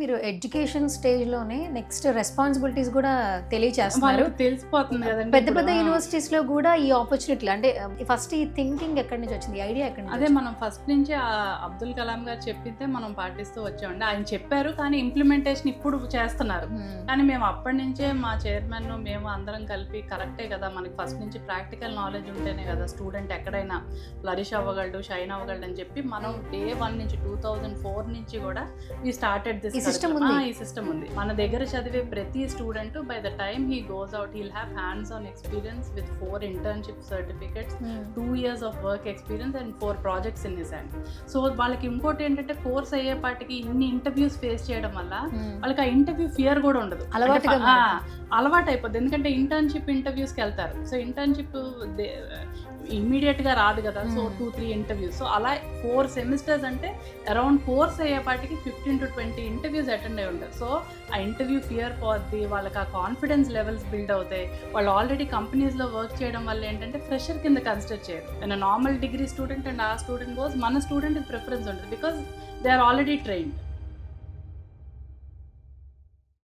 మీరు ఎడ్యుకేషన్ స్టేజ్లోనే next responsibilities కూడా తెలియచేస్తున్నారు. తెలిసిపోతుంది కదండి. పెద్ద పెద్ద యూనివర్సిటీస్లో కూడా ఈ ఆపర్చునిటీలు అంటే ఫస్ట్ ఈ థింకింగ్ ఎక్కడి నుంచి వచ్చింది, ఐడియా ఎక్కడి నుంచి? అదే మనం ఫస్ట్ నుంచి అబ్దుల్ కలాం గారు చెప్పితే మనం పాటిస్తూ వచ్చామండి. ఆయన చెప్పారు కానీ ఇంప్లిమెంటేషన్ ఇప్పుడు చేస్తున్నారు. కానీ మేము అప్పటి నుంచే మా చైర్మన్ మేము అందరం కలిపి కరెక్టే కదా, మనకి ఫస్ట్ నుంచి ప్రాక్టికల్ నాలెడ్జ్ ఉంటేనే కదా స్టూడెంట్ ఎక్కడైనా ఫ్లరిష్ అవ్వగలడు, షైన్ అవ్వగలడు అని చెప్పి మనం Day 1 నుంచి 2004 నుంచి కూడా we started this సిస్టమ్ ఉంది. మన దగ్గర చదివే ప్రతి student by the time he goes out he'll have hands on experience with 4 internship certificates, 2 years of work experience and 4 projects in his hand. So వాళ్ళకి ఇంకోటి ఏంటంటే కోర్స్ అయ్యేపాటికి ఇన్ని ఇంటర్వ్యూస్ ఫేస్ చేయడం వల్ల వాళ్ళకి ఆ ఇంటర్వ్యూ ఫియర్ కూడా ఉండదు, అలవాటు అయిపోద్ది. ఎందుకంటే ఇంటర్న్షిప్కి వెళ్తారు. సో ఇంటర్న్షిప్ ఇమ్మీడియట్గా రాదు కదా, సో 2-3 ఇంటర్వ్యూస్. సో అలా 4 సెమిస్టర్స్ అంటే అరౌండ్ కోర్స్ అయ్యేపాటికి 15 to 20 ఇంటర్వ్యూస్ అటెండ్ అయి ఉంటారు. సో ఆ ఇంటర్వ్యూ ఫియర్ పోద్ది, వాళ్ళకి ఆ కాన్ఫిడెన్స్ లెవెల్స్ బిల్డ్ అవుతాయి. వాళ్ళు ఆల్రెడీ కంపెనీస్లో వర్క్ చేయడం వల్ల ఏంటంటే ఫ్రెషర్ కింద కన్సిడర్ చేయరు. నార్మల్ డిగ్రీ స్టూడెంట్ అండ్ ఆ స్టూడెంట్ గోస్, మన స్టూడెంట్కి ప్రిఫరెన్స్ ఉంటుంది because they are already trained.